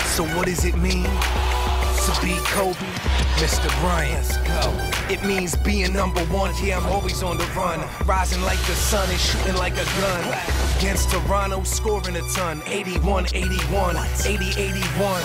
So what does it mean to be Kobe, Mr. Bryant? Let's go. It means being number one, yeah, I'm always on the run. Rising like the sun and shooting like a gun. Against Toronto, scoring a ton. 81, 81, 80, 81.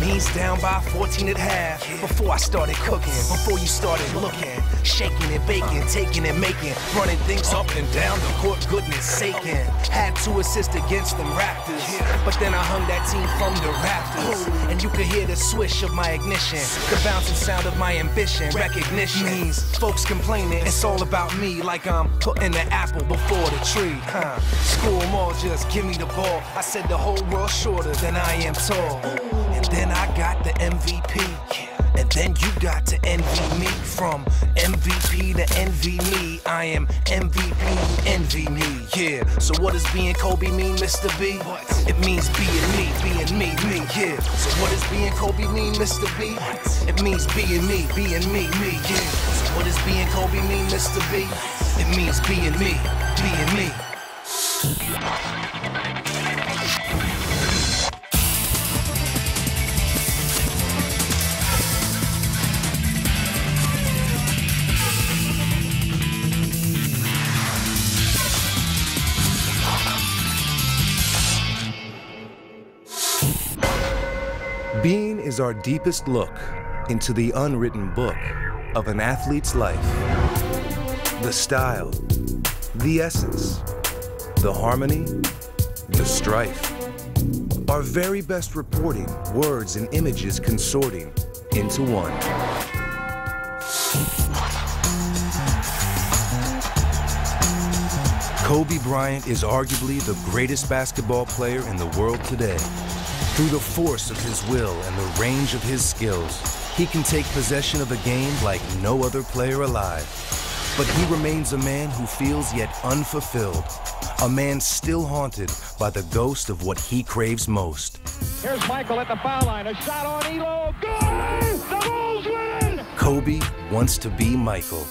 Means down by 14 at half. Before I started cooking, before you started looking. Shaking and baking, taking and making. Running things up and down the court, goodness saking. Had to assist against them Raptors. But then I hung that team from the rafters. And you could hear the swish of my ignition. The bouncing sound of my ambition. Recognition means folks complaining, it's all about me, like I'm putting the apple before the tree. School them all, just give me the ball. I said the whole world's shorter than I am tall. And then I got the MVP. And then you got to envy me. From MVP to envy me. I am MVP, you envy me, yeah. So what does being Kobe mean, Mr. B? It means being me, yeah. So what does being Kobe mean, Mr. B? It means being me, yeah. So what does being Kobe mean, Mr. B? It means being me. Being is our deepest look into the unwritten book of an athlete's life. The style, the essence, the harmony, the strife. Our very best reporting, words and images consorting into one. Kobe Bryant is arguably the greatest basketball player in the world today. Through the force of his will and the range of his skills, he can take possession of a game like no other player alive. But he remains a man who feels yet unfulfilled, a man still haunted by the ghost of what he craves most. Here's Michael at the foul line, a shot on Elo, good! The Bulls win! Kobe wants to be Michael.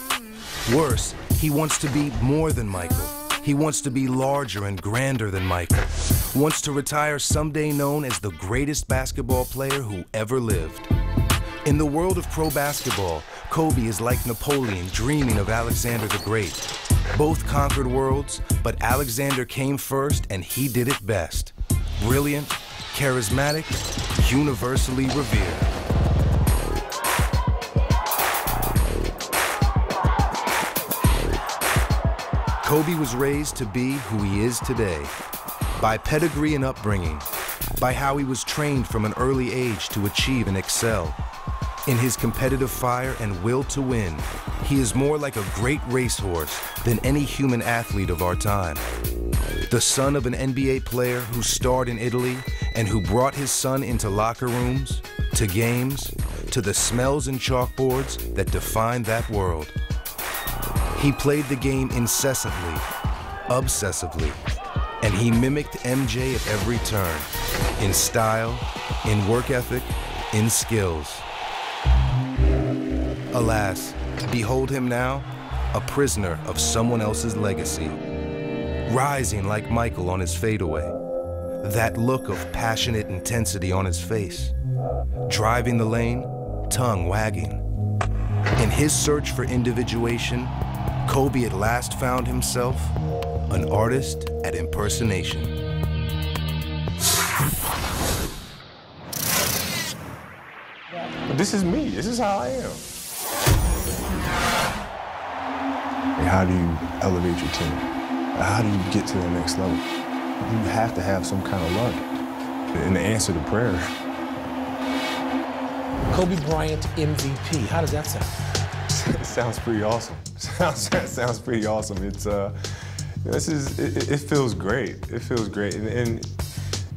Worse, he wants to be more than Michael. He wants to be larger and grander than Michael. Wants to retire someday known as the greatest basketball player who ever lived. In the world of pro basketball, Kobe is like Napoleon dreaming of Alexander the Great. Both conquered worlds, but Alexander came first and he did it best. Brilliant, charismatic, universally revered. Kobe was raised to be who he is today, by pedigree and upbringing, by how he was trained from an early age to achieve and excel. In his competitive fire and will to win, he is more like a great racehorse than any human athlete of our time. The son of an NBA player who starred in Italy and who brought his son into locker rooms, to games, to the smells and chalkboards that defined that world. He played the game incessantly, obsessively, and he mimicked MJ at every turn, in style, in work ethic, in skills. Alas, behold him now, a prisoner of someone else's legacy, rising like Michael on his fadeaway, that look of passionate intensity on his face, driving the lane, tongue wagging. In his search for individuation, Kobe at last found himself an artist at impersonation. This is me. This is how I am. And how do you elevate your team? How do you get to the next level? You have to have some kind of luck. And the answer to prayer. Kobe Bryant MVP. How does that sound? It sounds pretty awesome. Sounds pretty awesome. It's it feels great. It feels great, and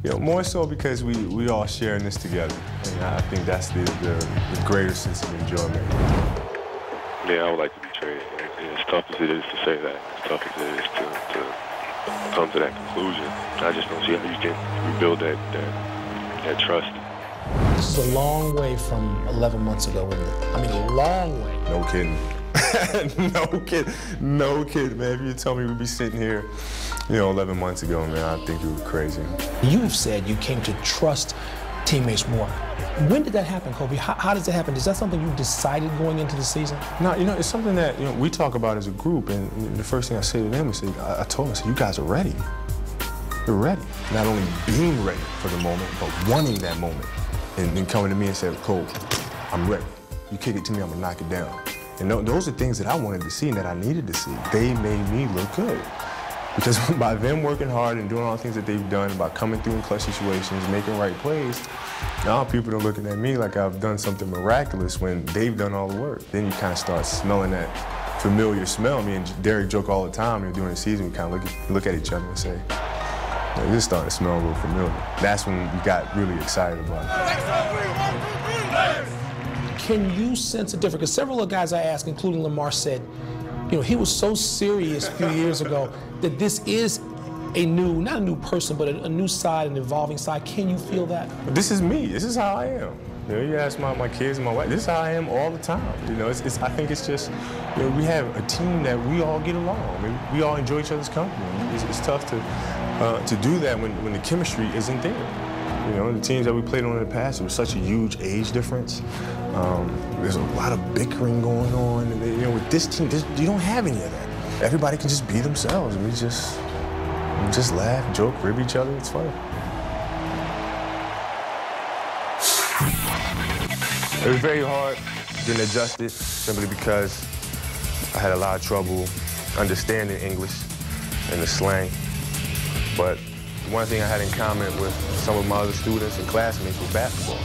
you know, more so because we all sharing this together, and I think that's the greater sense of enjoyment. Yeah, I would like to be traded. As tough as it is to say that, as tough as it is to come to that conclusion, I just don't see how you can rebuild that trust. This is a long way from 11 months ago, isn't it? I mean, a long way. No kidding. No kid, man. If you told me we'd be sitting here, 11 months ago, man, I think you were crazy. You have said you came to trust teammates more. When did that happen, Kobe? How does that happen? Is that something you decided going into the season? No, it's something that we talk about as a group, and the first thing I say to them is, I told them, I said, you guys are ready. You're ready. Not only being ready for the moment, but wanting that moment. And then coming to me and saying, Cole, I'm ready. You kick it to me, I'm gonna knock it down. And those are things that I wanted to see and that I needed to see. They made me look good. Because by them working hard and doing all the things that they've done, by coming through in clutch situations, making right plays, now people are looking at me like I've done something miraculous when they've done all the work. Then you kind of start smelling that familiar smell. Me and Derek joke all the time, during the season, we kind of look at each other and say, this is starting to smell a little familiar. That's when we got really excited about it. Can you sense a difference? Because several of the guys I asked, including Lamar, said, he was so serious a few years ago that this is not a new person, but a new side, an evolving side. Can you feel that? This is me. This is how I am. You ask my kids and my wife, this is how I am all the time. I think it's just, we have a team that we all get along. I mean, we all enjoy each other's company. It's tough to do that when the chemistry isn't there. The teams that we played on in the past, there was such a huge age difference. There's a lot of bickering going on. And, with this team, you don't have any of that. Everybody can just be themselves. We just laugh, joke, rib each other. It's fun. It was very hard getting adjusted simply because I had a lot of trouble understanding English and the slang. But one thing I had in common with some of my other students and classmates was basketball.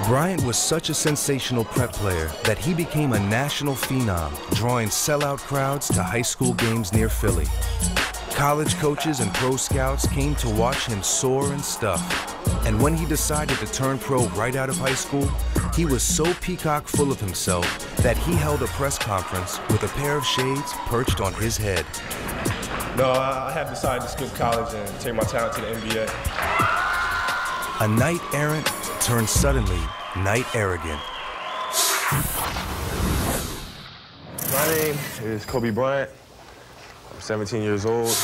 Bryant was such a sensational prep player that he became a national phenom, drawing sellout crowds to high school games near Philly. College coaches and pro scouts came to watch him soar and stuff. And when he decided to turn pro right out of high school, he was so peacock full of himself that he held a press conference with a pair of shades perched on his head. No, I have decided to skip college and take my talent to the NBA. A knight errant turned suddenly knight arrogant. My name is Kobe Bryant. I'm 17 years old.